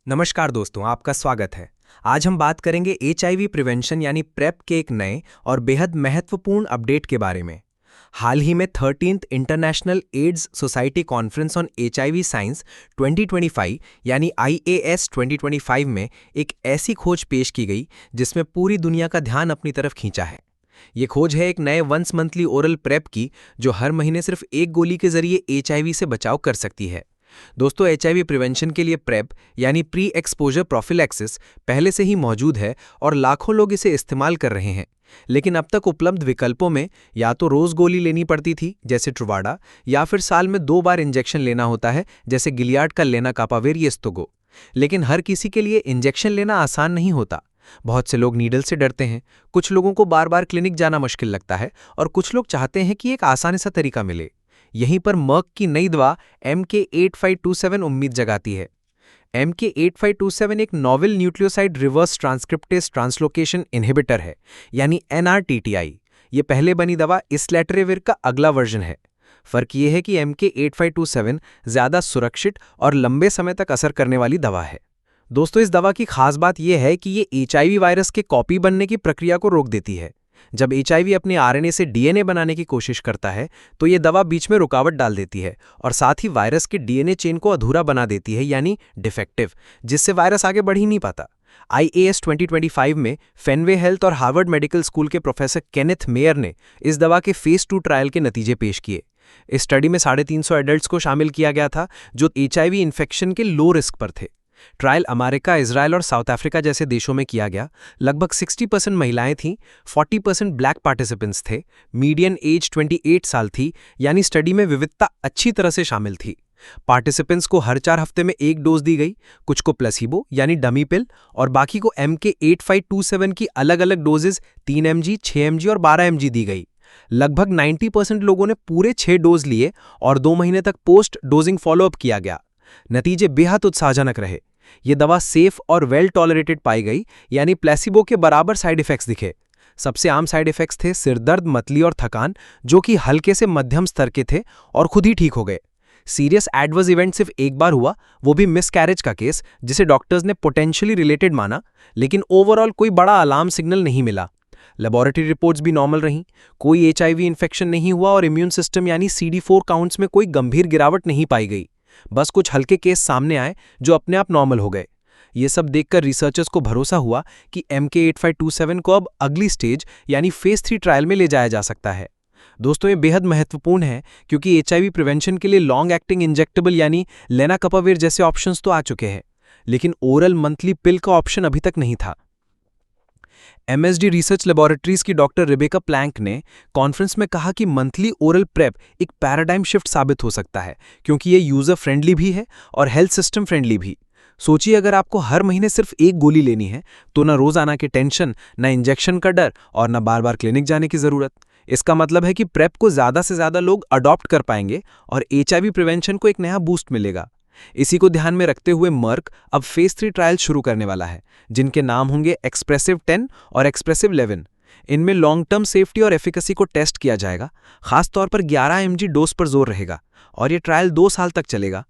नमस्कार दोस्तों, आपका स्वागत है। आज हम बात करेंगे एचआईवी प्रिवेंशन यानी प्रेप के एक नए और बेहद महत्वपूर्ण अपडेट के बारे में। हाल ही में 13th international AIDS society conference on HIV science 2025 यानी IAS 2025 में एक ऐसी खोज पेश की गई जिसमें पूरी दुनिया का ध्यान अपनी तरफ खींचा है। ये खोज है एक नए वंस मंथली ओरल प्रेप की जो हर महीने सिर्फ एक गोली के जरिए एचआईवी से बचाव कर सकती है। दोस्तों, एचआईवी प्रिवेंशन के लिए प्रेप यानी प्री एक्सपोजर प्रोफिलैक्सिस पहले से ही मौजूद है और लाखों लोग इसे इस्तेमाल कर रहे हैं। लेकिन अब तक उपलब्ध विकल्पों में या तो रोज गोली लेनी पड़ती थी जैसे ट्रुवाडा, या फिर साल में 2 बार इंजेक्शन लेना होता है जैसे गिलियाड का लेनाकापाविर येस्तोगो। लेकिन हर किसी के लिए इंजेक्शन लेना आसान नहीं होता। बहुत से लोग नीडल से डरते हैं, कुछ लोगों को बार बार क्लिनिक जाना मुश्किल लगता है और कुछ लोग चाहते हैं कि एक आसान सा तरीका मिले। यहीं पर मर्क की नई दवा MK8527 उम्मीद जगाती है। MK8527 एक novel nucleoside reverse transcriptase translocation inhibitor है, यानी NRTTI। ये पहले बनी दवा इस्लेटरेविर का अगला वर्जन है। फर्क ये है कि MK8527 ज्यादा सुरक्षित और लंबे समय तक असर करने वाली दवा है। दोस्तों, इस दवा की खास बात यह है कि ये एचआईवी वायरस के कॉपी बनने की प्रक्रिया को रोक देती है। जब एचआईवी अपने आरएनए से डीएनए बनाने की कोशिश करता है तो ये दवा बीच में रुकावट डाल देती है और साथ ही वायरस के डीएनए चेन को अधूरा बना देती है, यानी डिफेक्टिव, जिससे वायरस आगे बढ़ ही नहीं पाता। IAS 2025 में फेनवे हेल्थ और हार्वर्ड मेडिकल स्कूल के प्रोफेसर केनेथ मेयर ने इस दवा के फेज 2 ट्रायल के नतीजे पेश किए। इस स्टडी में 350 एडल्ट्स को शामिल किया गया था जो एचआईवी इन्फेक्शन के लो रिस्क पर थे। ट्रायल अमेरिका, इजराइल और साउथ अफ्रीका जैसे देशों में किया गया। लगभग 60% महिलाएं थीं, 40% ब्लैक पार्टिसिपेंट्स थे, मीडियन एज 28 साल थी, यानी स्टडी में विविधता अच्छी तरह से शामिल थी। पार्टिसिपेंट्स को हर 4 हफ्ते में एक डोज दी गई, कुछ को प्लेसिबो यानी डमी पिल और बाकी को MK8527 की अलग अलग डोजेज 3 mg, 6 mg और 12 mg दी गई। लगभग 90% लोगों ने पूरे 6 डोज लिए और 2 महीने तक पोस्ट डोजिंग फॉलोअप किया गया। नतीजे बेहद उत्साहजनक रहे। ये दवा सेफ और वेल टॉलरेटेड पाई गई, यानी प्लेसिबो के बराबर साइड इफेक्ट्स दिखे। सबसे आम साइड इफेक्ट्स थे सिरदर्द, मतली और थकान, जो कि हल्के से मध्यम स्तर के थे और खुद ही ठीक हो गए। सीरियस एडवर्स इवेंट सिर्फ एक बार हुआ, वो भी मिसकैरेज का केस, जिसे डॉक्टर्स ने पोटेंशियली रिलेटेड माना, लेकिन ओवरऑल कोई बड़ा अलार्म सिग्नल नहीं मिला। लेबोरेटरी रिपोर्ट्स भी नॉर्मल रहीं, कोई एचआईवी इन्फेक्शन नहीं हुआ और इम्यून सिस्टम यानी CD4 काउंट्स में कोई गंभीर गिरावट नहीं पाई गई। बस कुछ हल्के केस सामने आए जो अपने आप नॉर्मल हो गए। ये सब देखकर रिसर्चर्स को भरोसा हुआ कि MK8527 को अब अगली स्टेज यानी फेज 3 ट्रायल में ले जाया जा सकता है। दोस्तों, ये बेहद महत्वपूर्ण है क्योंकि एचआईवी प्रिवेंशन के लिए लॉन्ग एक्टिंग इंजेक्टेबल यानी लेनाकापाविर जैसे ऑप्शंस तो आ चुके हैं, लेकिन ओरल मंथली पिल का ऑप्शन अभी तक नहीं था। MSD रिसर्च लेबोरेटरीज की डॉक्टर रिबेका प्लैंक ने कॉन्फ्रेंस में कहा कि मंथली ओरल प्रेप एक पैराडाइम शिफ्ट साबित हो सकता है क्योंकि ये यूजर फ्रेंडली भी है और हेल्थ सिस्टम फ्रेंडली भी। सोचिए, अगर आपको हर महीने सिर्फ एक गोली लेनी है तो ना रोजाना की टेंशन, ना इंजेक्शन का डर और ना बार बार क्लिनिक जाने की जरूरत। इसका मतलब है कि प्रेप को ज्यादा से ज्यादा लोग अडॉप्ट कर पाएंगे और एचआईवी प्रिवेंशन को एक नया बूस्ट मिलेगा। इसी को ध्यान में रखते हुए मर्क अब फेज 3 ट्रायल शुरू करने वाला है, जिनके नाम होंगे एक्सप्रेसिव 10 और एक्सप्रेसिव 11। इनमें लॉन्ग टर्म सेफ्टी और एफिकेसी को टेस्ट किया जाएगा। खासतौर पर 11 mg डोज पर जोर रहेगा और ये ट्रायल 2 साल तक चलेगा।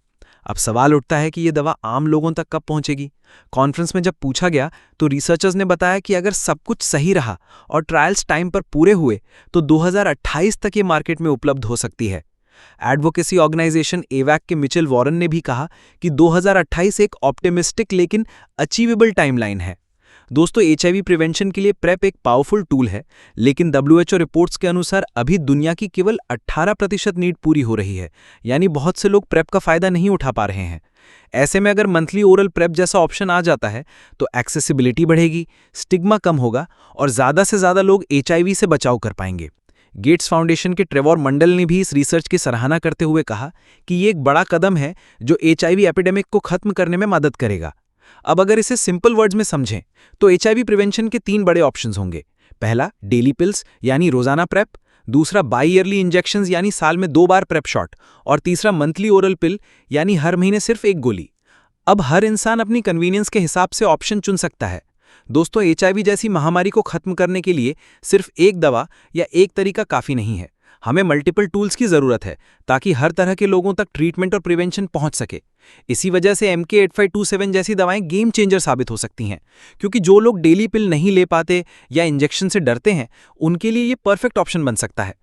अब सवाल उठता है कि ये दवा आम लोगों तक कब पहुंचेगी। कॉन्फ्रेंस में जब पूछा गया तो रिसर्चर्स ने बताया कि अगर सब कुछ सही रहा और ट्रायल्स टाइम पर पूरे हुए तो 2028 तक ये मार्केट में उपलब्ध हो सकती है। एडवोकेसी ऑर्गेनाइजेशन एवैक के मिचेल वॉरेन ने भी कहा कि 2028 एक ऑप्टिमिस्टिक लेकिन अचीवेबल टाइमलाइन है। दोस्तों, एचआईवी प्रिवेंशन के लिए प्रेप एक पावरफुल टूल है, लेकिन WHO रिपोर्ट्स के अनुसार अभी दुनिया की केवल 18% नीड पूरी हो रही है, यानी बहुत से लोग प्रेप का फायदा नहीं उठा पा रहे हैं। ऐसे में अगर मंथली ओरल प्रेप जैसा ऑप्शन आ जाता है तो एक्सेसिबिलिटी बढ़ेगी, स्टिग्मा कम होगा और ज्यादा से ज्यादा लोग एचआईवी से बचाव कर पाएंगे। गेट्स फाउंडेशन के ट्रेवोर मंडल ने भी इस रिसर्च की सराहना करते हुए कहा कि ये एक बड़ा कदम है जो एचआईवी एपिडेमिक को खत्म करने में मदद करेगा। अब अगर इसे सिंपल वर्ड्स में समझें तो एचआईवी प्रिवेंशन के 3 बड़े ऑप्शंस होंगे। पहला, डेली पिल्स यानी रोजाना प्रेप, दूसरा बाई ईयरली इंजेक्शंस यानी साल में 2 बार प्रेप शॉट, और तीसरा मंथली ओरल पिल यानी हर महीने सिर्फ एक गोली। अब हर इंसान अपनी कन्वीनियंस के हिसाब से ऑप्शन चुन सकता है। दोस्तों, एचआईवी जैसी महामारी को खत्म करने के लिए सिर्फ एक दवा या एक तरीका काफी नहीं है। हमें मल्टीपल टूल्स की ज़रूरत है ताकि हर तरह के लोगों तक ट्रीटमेंट और प्रिवेंशन पहुंच सके। इसी वजह से MK8527 जैसी दवाएं गेम चेंजर साबित हो सकती हैं, क्योंकि जो लोग डेली पिल नहीं ले पाते या इंजेक्शन से डरते हैं, उनके लिए ये परफेक्ट ऑप्शन बन सकता है।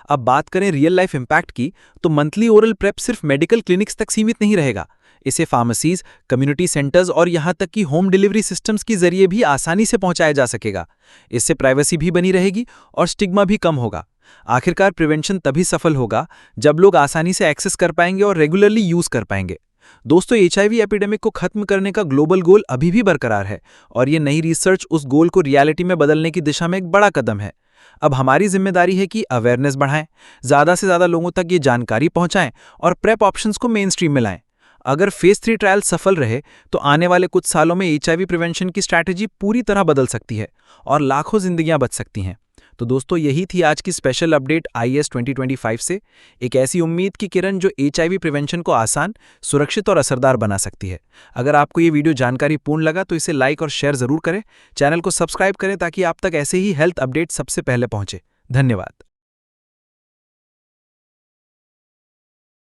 अब बात करें रियल लाइफ इम्पैक्ट की, तो मंथली ओरल प्रेप सिर्फ मेडिकल क्लिनिक्स तक सीमित नहीं रहेगा। इसे फार्मेसीज, कम्युनिटी सेंटर्स और यहाँ तक कि होम डिलीवरी सिस्टम्स के जरिए भी आसानी से पहुंचाया जा सकेगा। इससे प्राइवेसी भी बनी रहेगी और स्टिग्मा भी कम होगा। आखिरकार प्रिवेंशन तभी सफल होगा जब लोग आसानी से एक्सेस कर पाएंगे और रेगुलरली यूज कर पाएंगे। दोस्तों, HIV एपिडेमिक को खत्म करने का ग्लोबल गोल अभी भी बरकरार है और ये नई रिसर्च उस गोल को रियलिटी में बदलने की दिशा में एक बड़ा कदम है। अब हमारी जिम्मेदारी है कि अवेयरनेस बढ़ाएं, ज़्यादा से ज़्यादा लोगों तक ये जानकारी पहुंचाएं और प्रेप ऑप्शंस को मेन स्ट्रीम में लाएं। अगर फेज 3 ट्रायल सफल रहे तो आने वाले कुछ सालों में HIV प्रिवेंशन की स्ट्रैटेजी पूरी तरह बदल सकती है और लाखों जिंदगियां बच सकती हैं। तो दोस्तों, यही थी आज की स्पेशल अपडेट IAS 2025 से, एक ऐसी उम्मीद की किरण जो HIV प्रिवेंशन को आसान, सुरक्षित और असरदार बना सकती है। अगर आपको ये वीडियो जानकारीपूर्ण लगा तो इसे लाइक और शेयर जरूर करें, चैनल को सब्सक्राइब करें ताकि आप तक ऐसे ही हेल्थ अपडेट सबसे पहले पहुंचे। धन्यवाद।